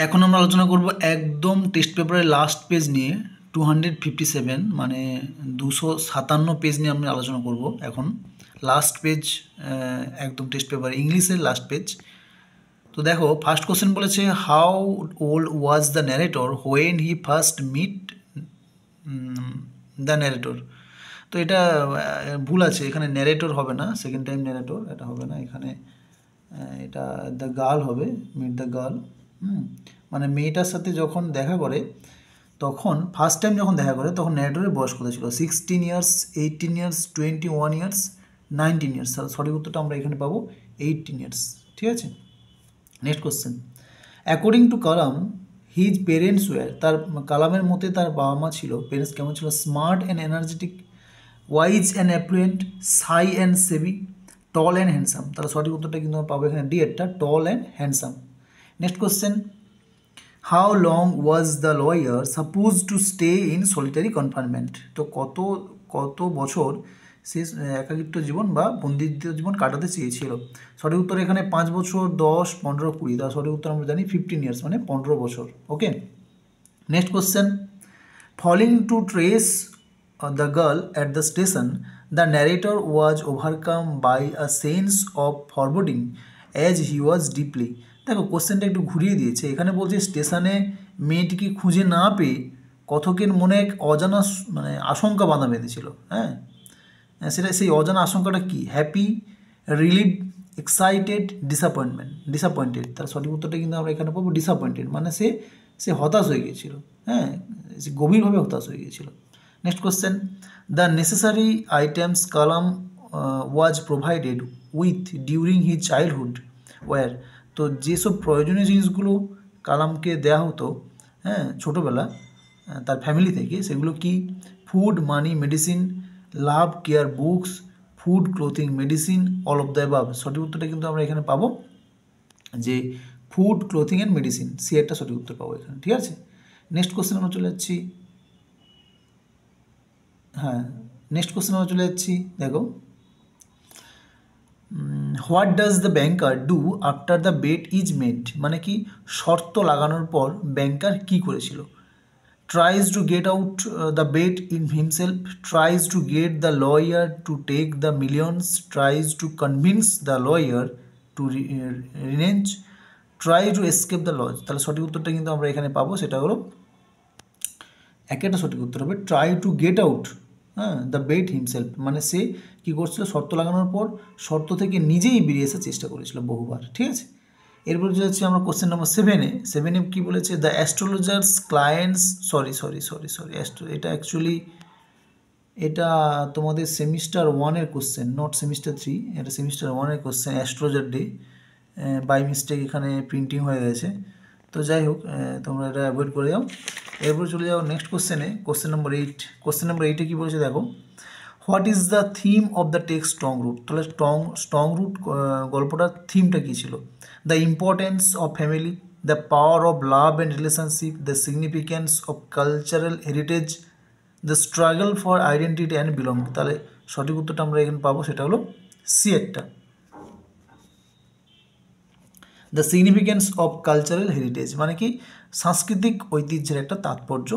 এখন আমরা আলোচনা করব একদম টেস্ট পেপারের লাস্ট পেজ নিয়ে 257 মানে 257 পেজ নিয়ে আমরা আলোচনা করব এখন লাস্ট পেজ একদম টেস্ট পেপার ইংলিশের লাস্ট পেজ। তো দেখো ফার্স্ট কোশ্চেন বলেছে how old was the narrator when he first meet the narrator. তো এটা ভুল আছে, এখানে ন্যারেটর হবে না, সেকেন্ড টাইম ন্যারেটর এটা হবে না, এখানে এটা দ্য গার্ল হবে, মিট দ্য গার্ল। মানে মেয়েটার সাথে যখন দেখা করে তখন ফার্স্ট টাইম যখন দেখা করে তখন ন্যারেটরের বয়স কত ছিল? 16 ইয়ার্স, 18 ইয়ার্স, 21 ইয়ার্স, 19 ইয়ার্স। সঠিক উত্তরটা আমরা এখানে পাবো 18 ইয়ার্স। ঠিক আছে, next question. According to Kalam his parents were, তার কালামের মতে তার বাবা মা ছিল, পেরেন্টস কেমন ছিল? Smart and energetic, wise and affluent, shy and savvy, tall and handsome. তাহলে সঠিক উত্তরটা কিন্তু আমরা পাবো এখানে ডি এরটা, tall and handsome. Next question, how long was the lawyer suppose to stay in solitary confinement. তো কত বছর সে একাকিত্ব জীবন বা বন্দিত্ব জীবন কাটাতে চেয়েছিল? সঠিক উত্তর এখানে 5 বছর, 10, 15, 20। তার সঠিক উত্তর আমরা জানি 15 ইয়ার্স মানে 15 বছর। Okay, next question, falling to trace the girl at the station the narrator was overcome by a sense of foreboding as he was deeply. দেখো কোশ্চেনটা একটু ঘুরিয়ে দিয়েছে, এখানে বলছে স্টেশনে মেয়েটিকে খুঁজে না পেয়ে কথকের মনে এক অজানা মানে আশঙ্কা বাঁধা বেঁধেছিল। হ্যাঁ, সেটা সেই অজানা আশঙ্কাটা কি? Happy, relieved, excited, disappointed. তার সঠিক উত্তরটা কিন্তু আমরা এখানে পাবো ডিসঅ্যাপয়েন্টেড, মানে সে হতাশ হয়ে গিয়েছিল। হ্যাঁ, সে গভীরভাবে হতাশ হয়ে গিয়েছিল। Next question, the necessary items Kalam was provided with during his childhood were. তো যেসব প্রয়োজনীয় জিনিসগুলো কালামকে দেওয়া হতো হ্যাঁ ছোটোবেলা তার ফ্যামিলি থেকে, সেগুলো কি? Food, money, medicine, love, care, books, food, clothing, medicine, all of the above. সঠিক উত্তরটা কিন্তু আমরা এখানে পাবো যে food, clothing and medicine, C একটা সঠিক উত্তর পাবো এখানে। ঠিক আছে, নেক্সট কোশ্চেন আমরা চলে যাচ্ছি। হ্যাঁ, নেক্সট কোশ্চেন আমরা চলে যাচ্ছি। দেখো, what does the banker do after the bet is made. মানে কি শর্ত লাগানোর পর ব্যাংকার কি করেছিল? Tries to get out the bet in himself, tries to get the lawyer to take the millions, tries to convince the lawyer to renege, try to escape the lodge. তাহলে সঠিক উত্তরটা কিন্তু আমরা এখানে পাবো, সেটা হলো একটা সঠিক উত্তর হবে try to get out the bet himself. মানে সে কী করছিল? শর্ত লাগানোর পর শর্ত থেকে নিজেই বেরিয়ে আসার চেষ্টা করেছিল বহুবার। ঠিক আছে, এরপর যাচ্ছি আমরা কোশ্চেন নম্বর 7-এ কী বলেছে? দ্য অ্যাস্ট্রোলজার্স ক্লায়েন্টস, সরি, এটা অ্যাকচুয়ালি এটা তোমাদের সেমিস্টার 1-এর কোশ্চেন, নট সেমিস্টার 3। এটা সেমিস্টার 1-এর question, astrologer day. By mistake এখানে প্রিন্টিং হয়ে গেছে, তো যাই হোক তোমরা এটা অ্যাভয়েড করে যাও। এরপর চলে যাও নেক্সট কোশ্চেনে, কোশ্চেন নম্বর 8। কোশ্চেন নম্বর 8-এ কী বলেছে দেখো, what is the theme of the text strong root. তাহলে স্ট্রং রুট গল্পটার থিমটা কী ছিল? The importance of family, the power of love and relationship, the significance of cultural heritage, the struggle for identity and belong. তাহলে সঠিক উত্তরটা আমরা এখানে পাবো, সেটা হলো সি একটা, the significance of cultural heritage. মানে কি সাংস্কৃতিক ঐতিহ্যের একটা তাৎপর্য,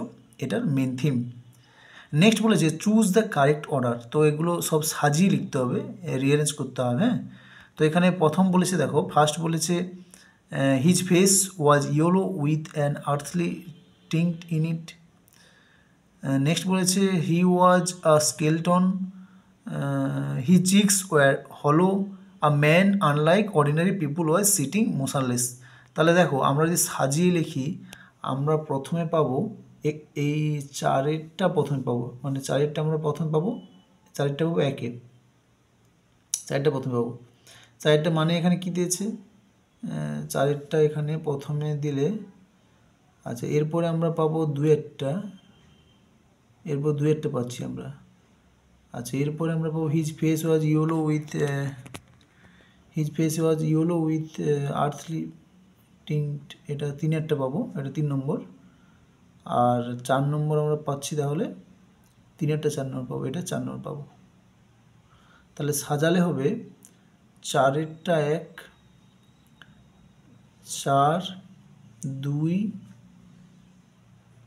এটার মেন থিম। নেক্সট বলেছে চুজ দ্য কারেক্ট অর্ডার। তো এগুলো সব সাজিয়ে লিখতে হবে, রিঅ্যারেঞ্জ করতে হবে। হ্যাঁ, তো এখানে প্রথম বলেছে দেখো, ফার্স্ট বলেছে his face was yellow with an earthly tinged in it. Next বলেছে he was a skeleton, he cheeks were hollow, a man unlike ordinary people was sitting motionless. তাহলে দেখো আমরা যদি সাজিয়ে লিখি আমরা প্রথমে পাবো এই চারেরটা প্রথমে পাবো, মানে চারেরটা আমরা প্রথমে পাবো, চারেরটা পাবো একে, চারেরটা প্রথমে পাবো। চারেরটা মানে এখানে কি দিয়েছে? চারেরটা এখানে প্রথমে দিলে, আচ্ছা এরপরে আমরা পাবো দুয়েরটা, এরপর দুয়েরটা পাচ্ছি আমরা। আচ্ছা এরপরে আমরা পাবো his face was yellow with earthly tinged, এটা তিনেরটা পাবো, এটা 3 নম্বর। আর 4 নম্বর আমরা পাচ্ছি, তাহলে তিনেরটা 4 নম্বর পাবো, এটা 4 নম্বর পাবো। তাহলে সাজালে হবে চারেরটা 1, 4, 2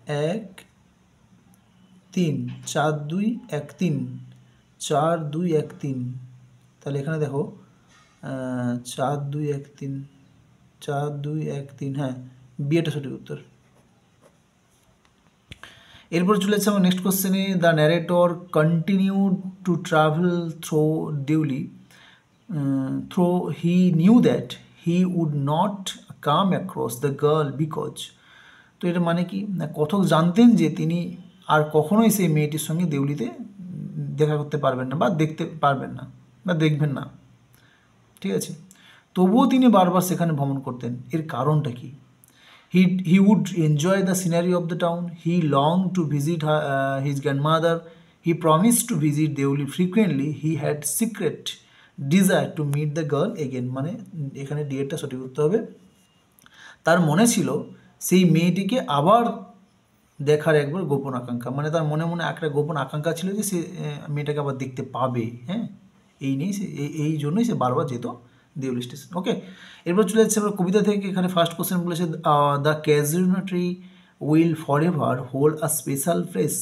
1 3, 4 2 1 3, 4 2 1 3। তাহলে এখানে দেখো 4 2 1 3, 4 2 1 3, হ্যাঁ বি এটা সঠিক উত্তর। এরপর চলে যাচ্ছে আমার নেক্সট কোশ্চেনে, the narrator continue to travel through duly through he knew that he would not come across the girl because. তো এটা মানে কি, না কথক জানতেন যে তিনি আর কখনোই সেই মেয়েটির সঙ্গে দেউলিতে দেখা করতে পারবেন না বা দেখতে পারবেন না বা দেখবেন না, ঠিক আছে, তবুও তিনি বারবার সেখানে ভ্রমণ করতেন। এর কারণটা কি? He would enjoy the scenery of the town. He longed to visit his grandmother. He promised to visit Deoli frequently. He had secret desire to meet the girl again. মানে এখানে ডিএটা সঠিক উত্তর হবে। তার মনে ছিল সেই মেয়েটিকে আবার দেখার একবার গোপন আকাঙ্ক্ষা, মানে তার মনে মনে একটা গোপন আকাঙ্ক্ষা ছিল যে সে মেয়েটাকে আবার দেখতে পাবে। হ্যাঁ, এই জন্যই সে বারবার যেত দেউলি স্টেশন। ওকে, এরপর চলে যাচ্ছে আমরা কবিতা থেকে। এখানে ফার্স্ট কোশ্চেন বলেছে, the casuarina tree will forever hold a special place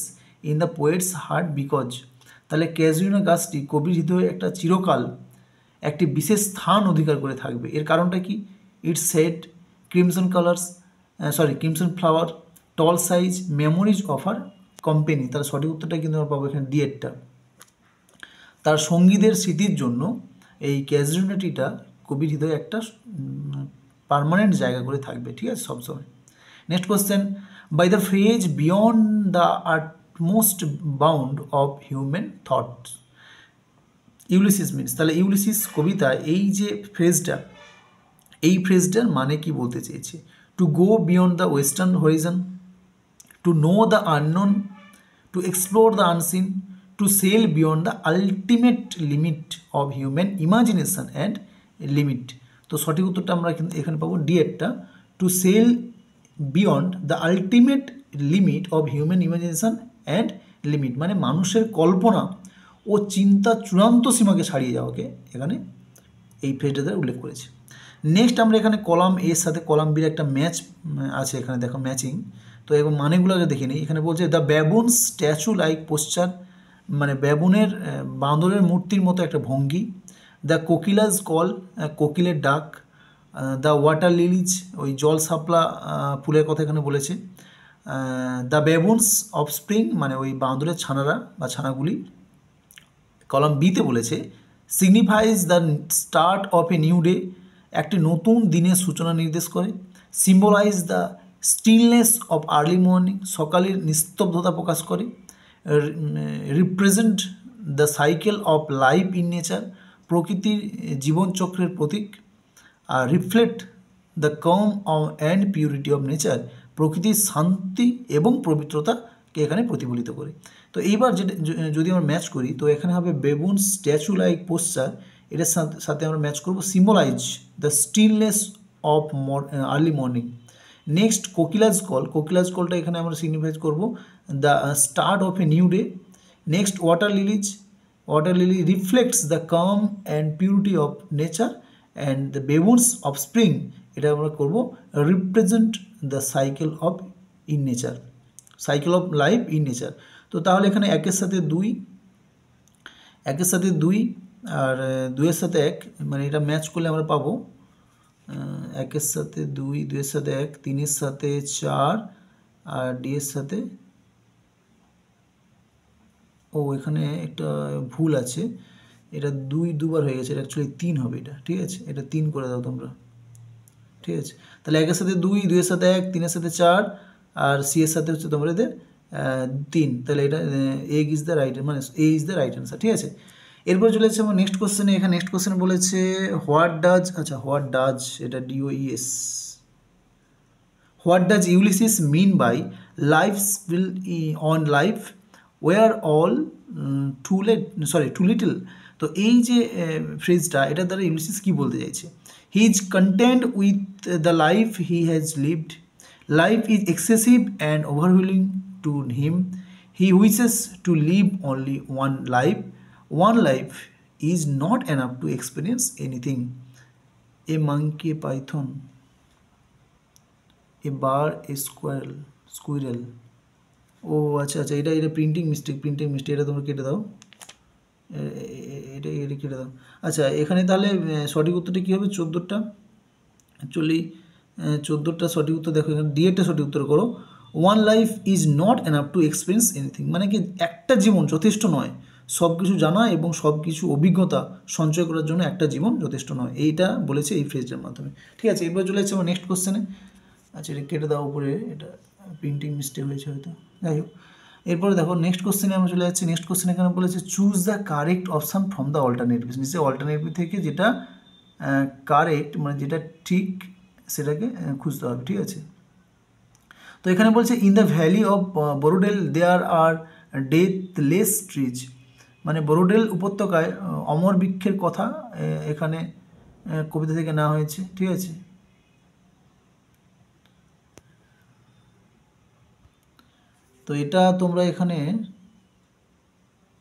in the poet's heart because. তাহলে ক্যাজুইনা গাছটি কবির হৃদয়ে একটা চিরকাল একটি বিশেষ স্থান অধিকার করে থাকবে। এর কারণটা কি? It's said crimson colours, crimson flower, tall size, memories of our company. তার সঠিক উত্তরটা কিন্তু আমরা পাবো এখানে ডিএডটা। তার সঙ্গীদের স্মৃতির জন্য এই ক্যাজুইনা ট্রিটা কবির হৃদয়ে একটা পার্মানেন্ট জায়গা করে থাকবে, ঠিক আছে, সবসময়। Next question, by the phrase beyond the utmost bound of human thoughts Ulysses means. তাহলে ইউলিসিস কবিতা এই যে ফ্রেজটা, এই ফ্রেজটার মানে কি বলতে চেয়েছে? To go beyond the western horizon, to know the unknown, to explore the unseen, to sail beyond the ultimate limit of human imagination and limit. তো সঠিক উত্তরটা আমরা এখানে পাবো ডিএডটা, to sail beyond the ultimate limit of human imagination and limit, মানে মানুষের কল্পনা ও চিন্তা চূড়ান্ত সীমাকে ছাড়িয়ে যাওয়াকে এখানে এই ফ্রেজটা উল্লেখ করেছে। নেক্সট আমরা এখানে কলাম এর সাথে কলাম বির একটা ম্যাচ আছে, এখানে দেখো ম্যাচিং। তো এবং মানেগুলোকে দেখে নিই। এখানে বলছে দ্য ব্যাবুন স্ট্যাচু লাইক পোশ্চার, মানে ব্যাবুনের বাঁদরের মূর্তির মতো একটা ভঙ্গি। দ্য কোকিলাজ কল, কোকিলের ডাক। দ্য ওয়াটার লিলিজ, ওই জল শাপলা ফুলের কথা এখানে বলেছে। দ্য ব্যাবুনস অফ স্প্রিং, মানে ওই বাঁদরের ছানারা বা ছানাগুলি। কলাম বিতে বলেছে signifies the start of a new day, একটি নতুন দিনের সূচনা নির্দেশ করে। Symbolise the stillness of early morning, সকালের নিস্তব্ধতা প্রকাশ করে। Represent the cycle of life in nature, প্রকৃতির জীবনচক্রের প্রতীক। আর reflect the calm and purity of nature, প্রকৃতির শান্তি এবং পবিত্রতাকে এখানে প্রতিফলিত করে। তো এইবার যদি আমরা ম্যাচ করি, তো এখানে হবে বেবুন স্ট্যাচু লাইক পোশ্চার, এটার সাথে আমরা ম্যাচ করব symbolise the stillness of early morning. Next kokila's call, kokila's কলটা এখানে আমরা সিগনিফাইজ করব the start of a new day. Next water lilies, water lily reflects the calm and purity of nature. And the baboons of spring, এটা আমরা করব represent the cycle of in nature, cycle of life in nature. তো তাহলে এখানে একের সাথে দুই, একের সাথে দুই আর দুইয়ের সাথে এক, মানে এটা ম্যাচ করলে আমরা পাবো একের সাথে দুই, দুইয়ের সাথে এক, তিনের সাথে চার আর ডি এর সাথে, ও এখানে একটা ভুল আছে, এটা দুই দুবার হয়ে গেছে, এটা অ্যাকচুয়ালি তিন হবে, এটা ঠিক আছে, এটা তিন করে দাও তোমরা, ঠিক আছে। তাহলে একের সাথে দুই, দুইয়ের সাথে এক, তিনের সাথে চার আর সি এর সাথে হচ্ছে তোমরা এদের তিন। তাহলে এটা এগ ইজ দ্য রাইট, মানে এ ইজ দ্য রাইট অ্যান্সার, ঠিক আছে। এরপর চলে যাচ্ছে আমার নেক্সট কোশ্চেনে। এখানে নেক্সট কোশ্চেনে বলেছে হোয়াট ডাজ, আচ্ছা হোয়াট ডাজ, এটা D O E S, what does Ulysses mean by life spill on life were all too little. তো এই যে ফ্রেজটা, এটার দ্বারা ইউলিসিস কী বলতে চাইছে? He is content with the life he has lived, life is excessive and overwhelming to him, he wishes to live only one life, one life is not enough to experience anything. A monkey, a python, a bear a squirrel. ও আচ্ছা আচ্ছা, এটা printing mistake, এটা তোমরা কেটে দাও, এটা কেটে দাও। আচ্ছা, এখানে তাহলে সঠিক উত্তরটা কী হবে? 14টা অ্যাকচুয়ালি 14টা সঠিক উত্তর দেখো, এখানে ডিএটা সঠিক উত্তর করো। One life is not enough to experience anything, মানে কি একটা জীবন যথেষ্ট নয় সব কিছু জানা এবং সব কিছু অভিজ্ঞতা সঞ্চয় করার জন্য একটা জীবন যথেষ্ট নয়, এইটা বলেছে এই ফ্রেজটার মাধ্যমে। ঠিক আছে, এরপর চলে যাচ্ছে আমার নেক্সট কোশ্চেনে। আচ্ছা, এটা কেটে দেওয়া উপরে, এটা প্রিন্টিং মিস্টেক হয়েছে হয়তো, যাই হোক। এরপরে দেখো নেক্সট কোশ্চেনে আমরা চলে যাচ্ছি। নেক্সট কোশ্চেনে এখানে বলেছে choose the correct option from the alternative, নিশ্চয়ই অল্টারনেটিভ থেকে যেটা কারেক্ট মানে যেটা ঠিক সেটাকে খুঁজতে হবে। ঠিক আছে, তো এখানে বলছে in the valley of Borrowdale there are deathless trees, মানে বরোডেল উপত্যকায় অমর বৃক্ষের কথা এখানে কবিতা থেকে নেওয়া হয়েছে। ঠিক আছে, তো এটা তোমরা এখানে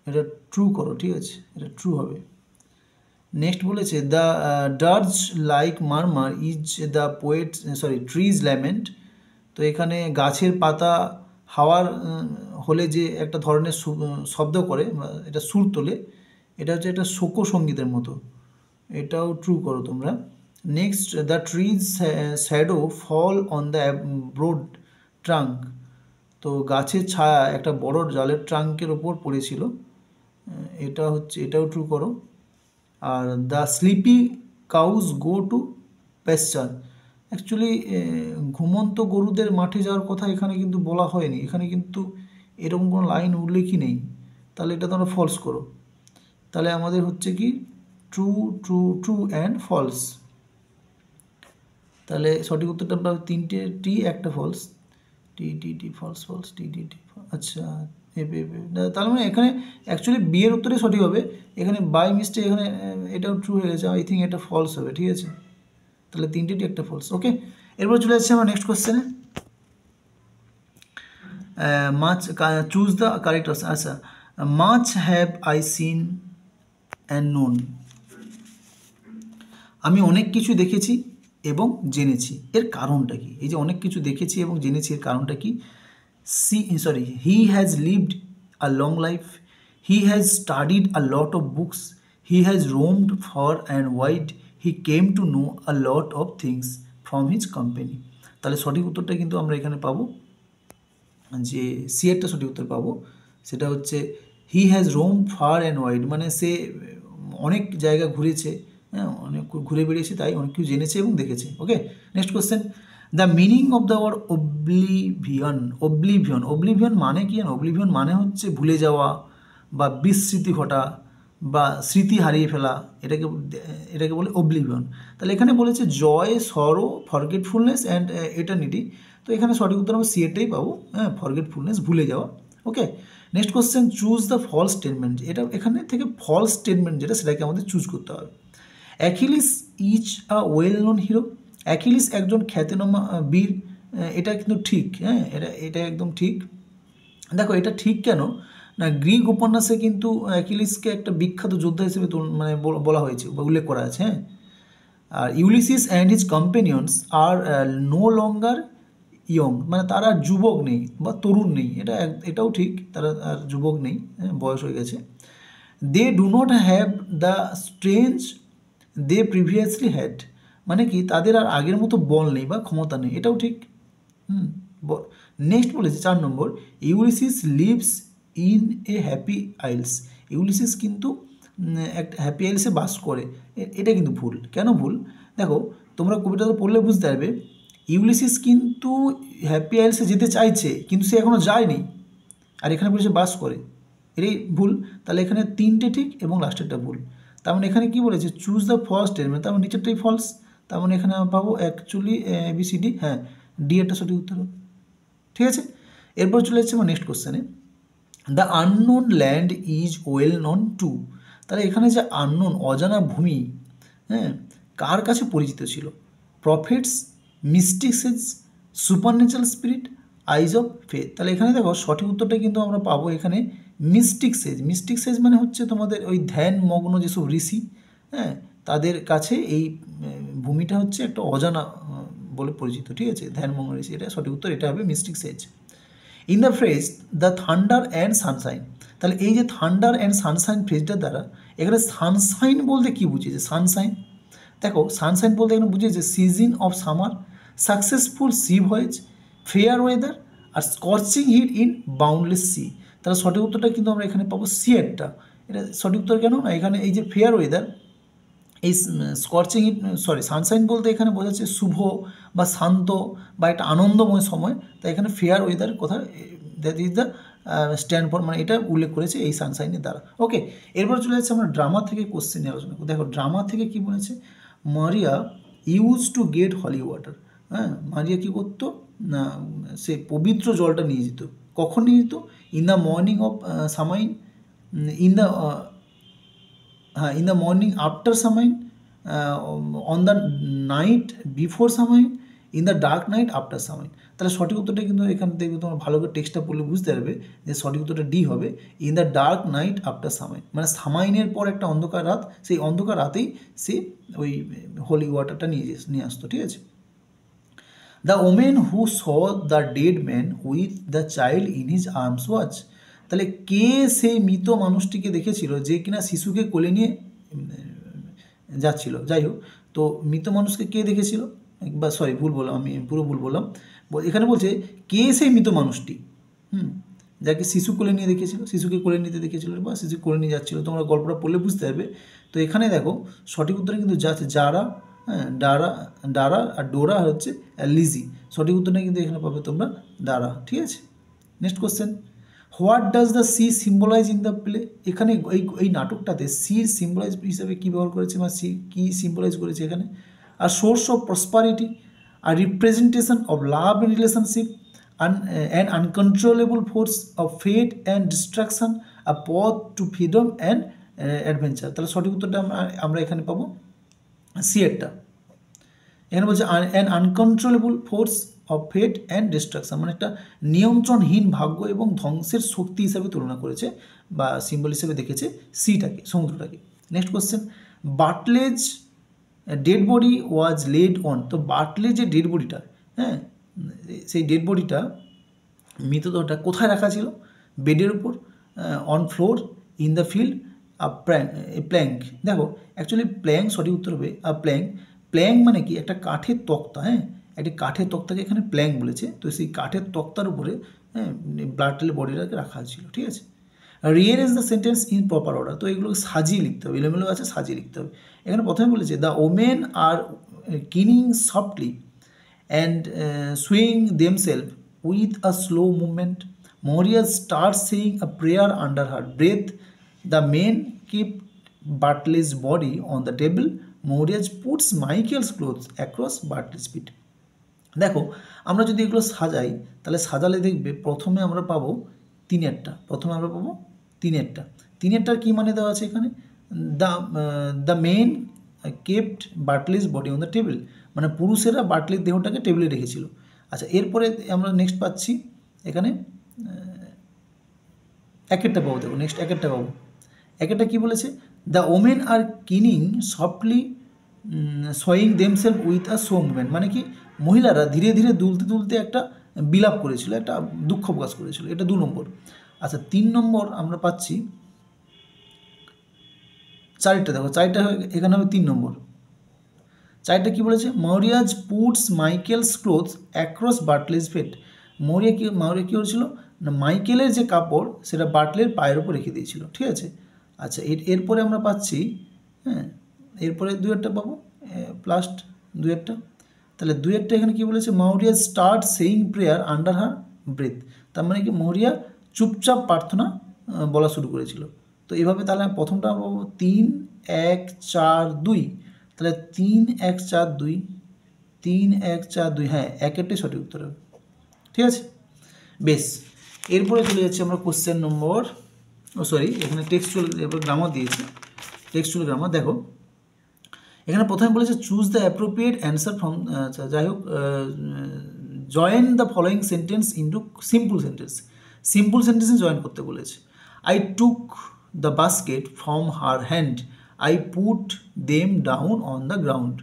এটা ট্রু করো। ঠিক আছে, এটা ট্রু হবে। নেক্সট বলেছে the dirge like murmur is the poet trees lament, তো এখানে গাছের পাতা হাওয়ার হলে যে একটা ধরনের শব্দ করে, এটা সুর তোলে, এটা হচ্ছে একটা শোকসঙ্গীতের মতো, এটাও ট্রু করো তোমরা। Next the trees shadow fall on the broad trunk, তো গাছের ছায়া একটা বড় জালের ট্রাঙ্কের ওপর পড়েছিল, এটাও ট্রু করো। আর the sleepy cows go to pasture, actually ঘুমন্ত গরুদের মাঠে যাওয়ার কথা এখানে কিন্তু বলা হয়নি, এখানে কিন্তু এরকম কোনো লাইন উল্লেখই নেই, তাহলে এটা তোমরা ফলস করো। তাহলে আমাদের হচ্ছে কি true true true and false, তাহলে সঠিক উত্তরটা আমরা 3টে টি, একটা false, T false false T. আচ্ছা, তার মানে এখানে অ্যাকচুয়ালি বিয়ের উত্তরে সঠিক হবে, এখানে বাই মিস্টেক এখানে এটাও ট্রু হয়ে গেছে, আই থিঙ্ক এটা ফলস হবে। ঠিক আছে, তাহলে 3টে টি, একটা ফলস। ওকে, এরপর চলে যাচ্ছে আমার নেক্সট কোশ্চেনে। Much choose the correct option. আচ্ছা, much have I seen and known, আমি অনেক কিছু দেখেছি এবং জেনেছি, এর কারণটা কি? এই যে অনেক কিছু দেখেছি এবং জেনেছি, এর কারণটা কি? He has lived a long life, he has studied a lot of books, he has roamed far and wide, he came to know a lot of things from his company. তাহলে সঠিক উত্তরটা কিন্তু আমরা এখানে পাবো যে সি এরটা সঠিক উত্তর পাবো, সেটা হচ্ছে he has roam far and wide, মানে সে অনেক জায়গা ঘুরেছে, হ্যাঁ অনেক ঘুরে বেরিয়েছে, তাই অনেক কিছু জেনেছে এবং দেখেছে। Okay, next question, the meaning of the word oblivion মানে কি? অবলিভিয়ন মানে হচ্ছে ভুলে যাওয়া বা বিস্মৃতি ঘটা বা স্মৃতি হারিয়ে ফেলা, এটাকে বলে অবলিভিয়ন। তাহলে এখানে বলেছে জয়, সরো, ফরগেটফুলনেস অ্যান্ড এটার্নিটি, তো এখানে সঠিক উত্তর আমরা সিএটাই পাবো, হ্যাঁ ফরগেটফুলনেস, ভুলে যাওয়া। Okay, next question, choose the false statement, এটা এখানে থেকে ফলস স্টেটমেন্ট যেটা সেটাকে আমাদের চুজ করতে হবে। Achilles is a well known hero, Achilles একজন খ্যাতনামা বীর, এটা কিন্তু ঠিক, হ্যাঁ এটা একদম ঠিক। দেখো এটা ঠিক কেন না, গ্রিক উপন্যাসে কিন্তু অ্যাকিলিসকে একটা বিখ্যাত যোদ্ধা হিসেবে মানে বলা হয়েছে বা উল্লেখ করা আছে, হ্যাঁ। আর Ulysses and his companions are no longer young, মানে তারা যুবক নেই বা তরুণ নেই, এটাও ঠিক, তারা আর যুবক নেই, বয়স হয়ে গেছে। They do not have the strange they previously had, মানে কি তাদের আর আগের মতো বল নেই বা ক্ষমতা নেই, এটাও ঠিক। নেক্সট বলেছে 4 number, Ulysses lives in a happy isles, Ulysses কিন্তু একটা হ্যাপি আইলসে বাস করে, এটা কিন্তু ভুল। কেন ভুল? দেখো তোমরা কবিতাটা পড়লে বুঝতে পারবে, ইউলিসিস কিন্তু হ্যাপি আইলসে যেতে চাইছে কিন্তু সে এখনও যায়নি, আর এখানে বলেছে বাস করে, এটাই ভুল। তাহলে এখানে 3টে ঠিক এবং লাস্টেরটা ভুল। তার মানে এখানে কী বলেছে, চুজ দ্য ফার্স্ট স্টেটমেন্ট, তার মানে নিচেরটাই ফলস, তার মানে এখানে আমরা পাবো অ্যাকচুয়ালি ABCD, হ্যাঁ ডি একটা সঠিক উত্তর। ঠিক আছে, এরপর চলে যাচ্ছে আমার নেক্সট কোশ্চেনে, the unknown land is well known to, তাহলে এখানে যে আননোন অজানা ভূমি, হ্যাঁ কার কাছে পরিচিত ছিল? Prophets, mystics, supernatural spirit, eyes of faith. তাহলে এখানে দেখো সঠিক উত্তরটা কিন্তু আমরা পাবো এখানে মিস্টিক্সেস মানে হচ্ছে তোমাদের ওই ধ্যানমগ্ন যেসব ঋষি, হ্যাঁ তাদের কাছে এই ভূমিটা হচ্ছে একটা অজানা বলে পরিচিত, ঠিক আছে, ধ্যানমগ্ন ঋষি, এটা সঠিক উত্তর, এটা হবে mystic Sage. In the phrase the thunder and Sunshine, তাহলে এই যে থান্ডার অ্যান্ড সানশাইন ফ্রেজটার দ্বারা এখানে সানশাইন বলতে কী বুঝিয়েছে? সানশাইন, দেখো সানশাইন বলতে এখানে বুঝিয়েছে season of summer, successful sea voyage, fair weather, আর scorching heat in boundless sea. তাহলে সঠিক উত্তরটা কিন্তু আমরা এখানে পাবো সি একটা। এটা সঠিক উত্তর কেন না, এখানে এই যে ফেয়ার ওয়েদার, এই স্কর্চিং হিট, সরি সানশাইন বলতে এখানে বোঝাচ্ছে শুভ বা শান্ত বা একটা আনন্দময় সময়, তাই এখানে ফেয়ার ওয়েদার কথা, that is the stand for, মানে এটা উল্লেখ করেছে এই সানশাইনের দ্বারা। ওকে, এরপর চলে যাচ্ছে আমরা ড্রামা থেকে কোশ্চেন নিয়ে আলোচনা করব। দেখো ড্রামা থেকে কী বলেছে, Maria use to get holy water, হ্যাঁ, মারিয়া কী করতো না, সে পবিত্র জলটা নিয়ে যেত। কখন নিয়ে যেত? In the morning of Samhain, in the হ্যাঁ, in the morning after Samhain, on the night before Samhain, in the dark night after Samhain. তাহলে সঠিক উত্তরটা কিন্তু এখানে দেখবে, তোমার ভালো করে টেক্সটটা পড়লে বুঝতে পারবে যে সঠিক উত্তরটা ডি হবে, in the dark night after Samhain, মানে সামাইনের পর একটা অন্ধকার রাত, সেই অন্ধকার রাতেই সে ওই হোলি ওয়াটারটা নিয়ে আসতো, ঠিক আছে। The women who saw the dead man with the child in his arms watch, তাহলে কে সেই মৃত মানুষটিকে দেখেছিল যে কিনা শিশুকে কোলে নিয়ে যাচ্ছিল। যাই হোক, তো মৃত মানুষকে কে দেখেছিল, বা সরি ভুল বললাম, আমি পুরো ভুল বললাম, এখানে বলছে কে সেই মৃত মানুষটি, যাকে শিশু কোলে নিয়ে দেখেছিল, শিশুকে কোলে নিতে দেখেছিল বা শিশু কোলে নিয়ে যাচ্ছিলো, তোমরা গল্পটা পড়লে বুঝতে পারবে। তো এখানে দেখো সঠিক উত্তরে কিন্তু যা আছে যারা, হ্যাঁ, ডারা আর ডোরা হচ্ছে লিজি, সঠিক উত্তরটা কিন্তু এখানে পাবে তোমরা ডারা, ঠিক আছে। Next question, what does the sea symbolize in the play, এখানে এই নাটকটাতে সি সিম্বলাইজ হিসাবে কী ব্যবহার করেছে বা সি কী সিম্বলাইজ করেছে এখানে? আর সোর্স অফ প্রসপারিটি, আর representation of love and relationship, an uncontrollable force of fate and destruction, a path to freedom and adventure। তাহলে সঠিক উত্তরটা আমরা এখানে পাবো সি একটা। এখানে বলছে an uncontrollable force of fate and destruction, মানে একটা নিয়ন্ত্রণহীন ভাগ্য এবং ধ্বংসের শক্তি হিসাবে তুলনা করেছে বা সিম্বল হিসেবে দেখেছে সিটাকে, সমুদ্রটাকে। Next question, Bartley's dead body was laid on, তো বার্টলে যে ডেড বডিটা, হ্যাঁ, সেই ডেড বডিটা, মৃতদেহটা কোথায় রাখা ছিল? বেডের উপর, on floor, in the field, plank. দেখো অ্যাকচুয়ালি প্ল্যাঙ্ক সঠিক উত্তর হবে। প্ল্যাঙ্ক মানে কি? একটা কাঠের তক্তা, হ্যাঁ, একটি কাঠের তক্তাকে এখানে প্ল্যাঙ্ক বলেছে। তো সেই কাঠের তক্তার উপরে, হ্যাঁ, ব্লাডটেলের বডিটাকে রাখা ছিল, ঠিক আছে। Rearrange the sentence in proper order, তো এগুলোকে সাজিয়ে লিখতে হবে, এলোমেলো আছে সাজিয়ে লিখতে হবে। এখানে প্রথমে বলেছে the women are keening softly and swaying themselves with a slow movement. Maria starts saying a prayer under her breath. The men keep Bartley's body on the table. Maria puts Michael's clothes across Bartley's feet. দেখো আমরা যদি এগুলো সাজাই, তাহলে সাজালে দেখবে প্রথমে আমরা পাবো তিনেরটা, তিনেরটার কী মানে দেওয়া আছে এখানে? The men kept Bartley's body on the table, মানে পুরুষেরা বার্টলির দেহটাকে টেবিলে রেখেছিল। আচ্ছা, এরপরে আমরা নেক্সট পাচ্ছি এখানে একটা পাবো, দেখো নেক্সট একটা পাবো। একটা কী বলেছে? The women are keening softly swaying themself with a slow movement, মানে কি মহিলারা ধীরে ধীরে দুলতে দুলতে একটা বিলাপ করেছিল, একটা দুঃখ প্রকাশ করেছিল, এটা 2 নম্বর। আচ্ছা 3 নম্বর আমরা পাচ্ছি, চারটা দেখো, চারটা এখানে হবে 3 নম্বর। চারটা কী বলেছে? Mariya's puts Michael's clothes across বার্টলেস ফেট। মারিয়া কী করেছিল না, মাইকেলের যে কাপড় সেটা বার্টলের পায়ের উপর রেখে দিয়েছিল, ঠিক আছে। আচ্ছা এরপরে আমরা পাচ্ছি, হ্যাঁ, এরপরে 2 পাবো, লাস্ট 2 তাহলে 2 এখানে কী বলেছে? Maria start saying prayer under her breath, তার মানে কি মারিয়া চুপচাপ প্রার্থনা বলা শুরু করেছিল। তো এভাবে তাহলে প্রথমটা পাবো 3 1 4 2, তাহলে 3 1 4 2, 3 1 4 2, হ্যাঁ, একটাই সঠিক উত্তর হবে, ঠিক আছে। বেশ, এরপরে চলে যাচ্ছি আমরা কোশ্চেন নম্বর, এখানে টেক্সচুয়াল, এরপর গ্রামার দিয়েছি, টেক্সচুয়াল গ্রামার। দেখো এখানে প্রথমে বলেছে choose the appropriate answer from, যাই হোক, join the following sentence into simple সেন্টেন্সে জয়েন করতে বলেছে। I took the basket from her hand, I put them down on the ground.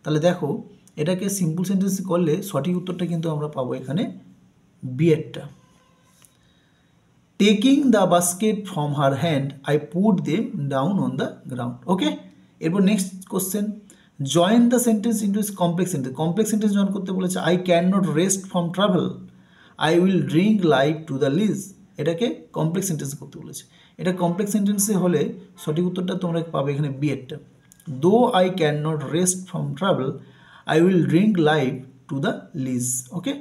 তাহলে দেখো এটাকে সিম্পল সেন্টেন্স করলে সঠিক উত্তরটা কিন্তু আমরা পাবো এখানে বি এরটা। Taking the basket from her hand I put them down on the ground. Okay, এরপর next question, join the sentence into complex sentence. Complex sentence join করতে বলেছে, I cannot rest from travel, I will drink life to the lees. এটাকে complex sentence করতে বলেছে। এটা complex সেন্টেন্সে হলে সঠিক উত্তরটা তোমরা পাবে এখানে বি এরটা। Though I cannot rest from travel, I will drink life to the lees. Okay,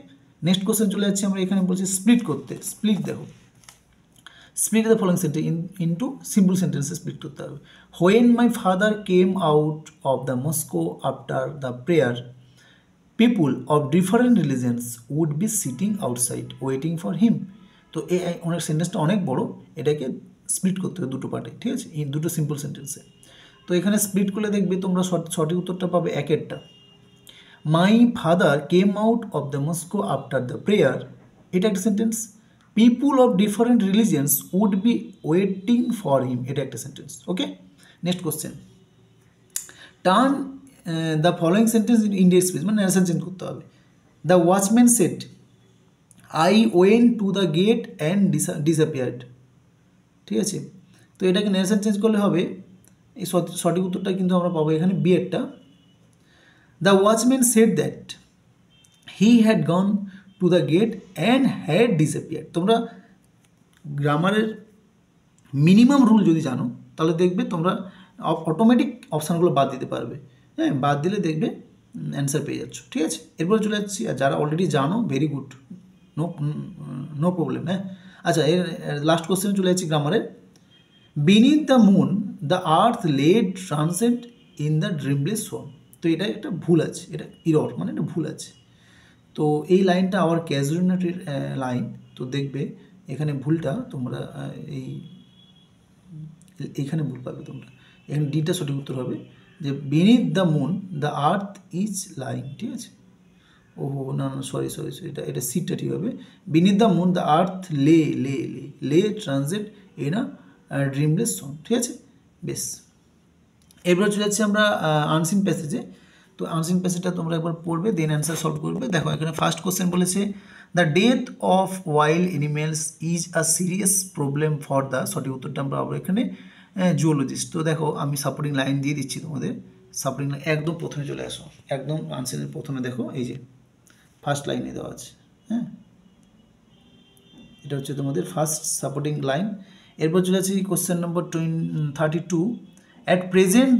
next question চলে যাচ্ছে আমরা এখানে বলছি স্প্লিট করতে। স্প্লিট দেখো, split the following sentence into simple sentences split করতে হবে। When my father came out of the Moscow after the prayer, people of different religions would be sitting outside waiting for him. তো এই অনেক সেন্টেন্সটা অনেক বড়, এটাকে স্প্লিট করতে হবে দুটো পার্টে, ঠিক আছে, এই দুটো সিম্পল সেন্টেন্সে। তো এখানে স্প্লিট করলে দেখবে তোমরা সঠিক উত্তরটা পাবে একেরটা। My father came out of the mosque after the prayer, এটা একটা sentence. People of different religions would be waiting for him, এটা একটা sentence. Okay, next question, turn the following sentence in ইন্ডিয়া স্পেস, মানে ন্যারেশন চেঞ্জ করতে হবে। The watchman said I went to the gate and disappeared, ঠিক আছে। তো এটাকে ন্যারেশন চেঞ্জ করলে হবে, এই সঠিক উত্তরটা কিন্তু আমরা পাবো এখানে বি এরটা। The watchman said that he had gone to the gate and had disappeared. তোমরা গ্রামারের মিনিমাম রুল যদি জানো তাহলে দেখবে তোমরা অটোমেটিক অপশানগুলো বাদ দিতে পারবে। হ্যাঁ, বাদ দিলে দেখবে অ্যান্সার পেয়ে যাচ্ছ, ঠিক আছে। এরপরে চলে যাচ্ছি, আর যারা অলরেডি জানো ভেরি গুড, নো প্রবলেম। হ্যাঁ, আচ্ছা, এর লাস্ট কোশ্চেন চলে যাচ্ছি গ্রামারের। Beneath the moon the earth laid tranced in the dreamless swoon. তো এটা একটা ভুল আছে, এটা ইরর, মানে এটা ভুল আছে। তো এই লাইনটা আওয়ার ক্যাজুয়ালিটির লাইন। তো দেখবে এখানে ভুলটা তোমরা এইখানে ভুল পাবে তোমরা, এখানে ডিটা সঠিক উত্তর হবে যে beneath the moon the earth is lying, ঠিক আছে। ওহো, না না, সরি, এটা সিটটা ঠিক হবে। বিনিথ দ্য মুন দ্য আর্থ লে ট্রানজিট ইন আ ড্রিমলেস সোন, ঠিক আছে, বেশ। এরপর চলে যাচ্ছি আমরা আনসিন প্যাসেজে। তো আনসিন প্যাসেজটা তোমরা একবার পড়বে, দেন অ্যান্সার সলভ করবে। দেখো এখানে ফার্স্ট কোশ্চেন বলেছে, the death of wild animals is a serious problem for the, সঠিক উত্তরটা আমরা পাবো এখানে জুওলজিস্ট। তো দেখো আমি সাপোর্টিং লাইন দিয়ে দিচ্ছি তোমাদের, সাপোর্টিং লাইন একদম প্রথমে চলে আসো, একদম আনসিনের প্রথমে দেখো, এই যে ফার্স্ট লাইনে দেওয়া আছে। হ্যাঁ, এটা হচ্ছে তোমাদের ফার্স্ট সাপোর্টিং লাইন। এরপর চলে আসছি question number 32। At present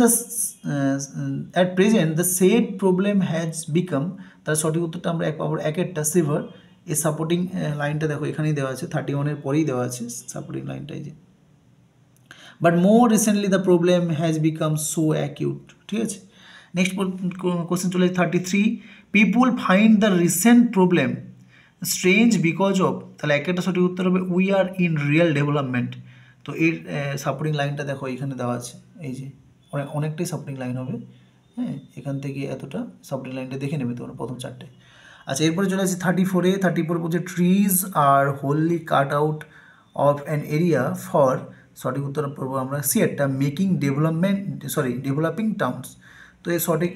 the said problem has become, তার সঠিক উত্তরটা আমরা এক পাবো একেরটা সিভার। এই সাপোর্টিং লাইনটা দেখো এখানেই দেওয়া আছে, 31-এর পরেই দেওয়া আছে সাপোর্টিং লাইনটা, এই যে। But more recently the problem has become so acute, ঠিক আছে। নেক্সট কোশ্চেন চলে 33। পিপুল find the recent problem strange because of, তাহলে একটা সঠিক উত্তর হবে we are in real development. তো এর সাপোর্টিং লাইনটা দেখো এখানে দেওয়া আছে, এই যে অনেকটাই সাপোর্টিং লাইন হবে। হ্যাঁ, এখান থেকে এতটা সাপোর্টিং লাইনটা দেখে নেবে তোমরা প্রথম চারটে। আচ্ছা, এরপরে চলে আসছি 34 বলছে trees are wholly cut out of an area for, সঠিক উত্তর পড়বো আমরা সি একটা, মেকিং ডেভেলপিং টাউনস। তো এই সঠিক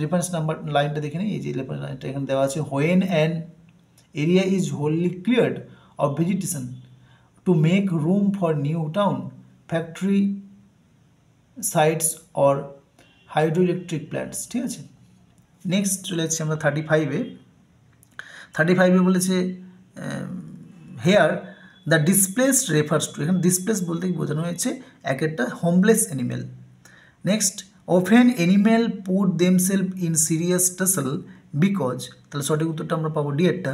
রেফারেন্স নাম্বার লাইনটা দেখে নিই, এই যে রেফারেন্স লাইনটা এখানে দেওয়া আছে, when an area is wholly cleared of vegetation to make room for new town, factory sites or hydroelectric plants, ঠিক আছে। নেক্সট চলে যাচ্ছি আমরা 35-এ বলেছে here the displaced refers to, এখানে ডিসপ্লেস বলতে কি বোঝানো হয়েছে একটা homeless animal. Next, often animal put themselves in serious tussle because, তাহলে সঠিক উত্তরটা আমরা পাবো ডি একটা,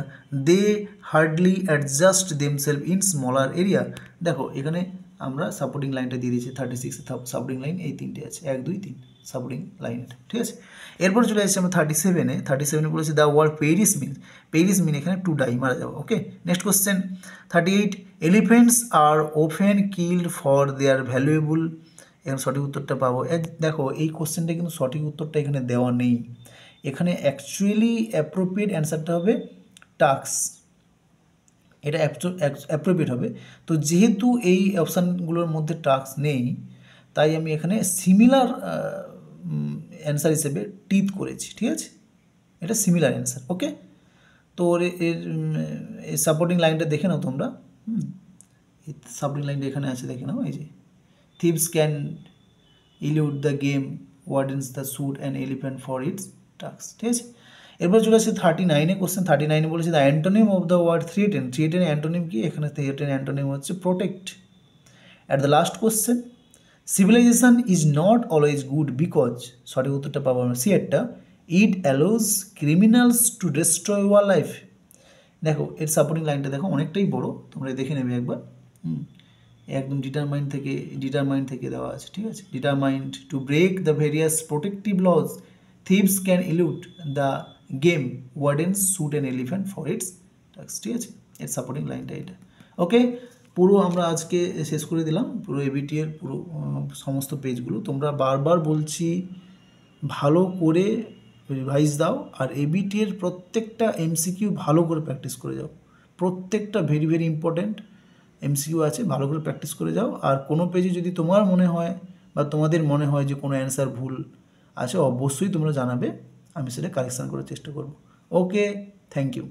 they hardly adjust themselves in smaller area. দেখো এখানে আমরা সাপোর্টিং লাইনটা দিয়ে দিয়েছি 36-এ, সাপোর্টিং লাইন এই তিনটে আছে, 1 2 3 সাপোর্টিং লাইন, ঠিক আছে। এরপর চলে আসছি আমরা 37-এ বলেছি দ্য ওয়ার্ড পেরিস মিন এখানে টু ডাই, মারা যাবো। Okay, next question 38। Elephants are often killed for their valuable, এখানে সঠিক উত্তরটা পাবো। দেখো এই কোশ্চেনটা কিন্তু সঠিক উত্তরটা এখানে দেওয়া নেই, এখানে অ্যাকচুয়ালি অ্যাপ্রোপ্রিয়েট অ্যান্সারটা হবে টাস্ক, এটা অ্যাপ্রোপ্রিয়েট হবে। তো যেহেতু এই অপশানগুলোর মধ্যে টাস্ক নেই, তাই আমি এখানে সিমিলার অ্যান্সার হিসেবে টিথ করেছি, ঠিক আছে। এটা সিমিলার অ্যান্সার। ওকে, তো এর সাপোর্টিং লাইনটা দেখে নাও তোমরা। সাপোর্টিং লাইনটা এখানে আছে, দেখে নাও। এই যে thieves can elude the game, wardens the shoot and elephant for its tusk. ঠিক আছে, এরপর চলে আসছে 39-এ কোশ্চেন। 39-এ বলেছে the antonym of the word threaten. Threaten antonym কি? এখানে থ্রিয়েটেন অ্যান্টোনিম হচ্ছে protect. At the last question, civilisation is not always good because, সঠিক উত্তরটা পাবো আমরা সি এরটা, it allows criminals to destroy our life. দেখো এর সাপোর্টিং লাইনটা দেখো, অনেকটাই বড়, তোমরা দেখে নেবে একবার। একদম ডিটারমাইন্ড থেকে দেওয়া আছে। ঠিক আছে, determined to break the various protective laws, thieves can elude the game, wardens shoot an elephant for its tusk. ঠিক আছে, এর সাপোর্টিং লাইনটা এটা। ওকে, পুরো আমরা আজকে শেষ করে দিলাম পুরো এবিটি এর পুরো সমস্ত পেজগুলো। তোমরা বারবার বলছি ভালো করে রিভাইজ দাও, আর এবিটি এর প্রত্যেকটা এমসিকিউ ভালো করে প্র্যাকটিস করে যাও। প্রত্যেকটা ভেরি ভেরি ইম্পর্ট্যান্ট এমসিকিউ আছে, ভালো করে প্র্যাকটিস করে যাও। আর কোনো পেজে যদি তোমার মনে হয় বা তোমাদের মনে হয় যে কোনো অ্যান্সার ভুল আছে, অবশ্যই তোমরা জানাবে, আমি সেটা কারেকশান করার চেষ্টা করব। ওকে, থ্যাংক ইউ।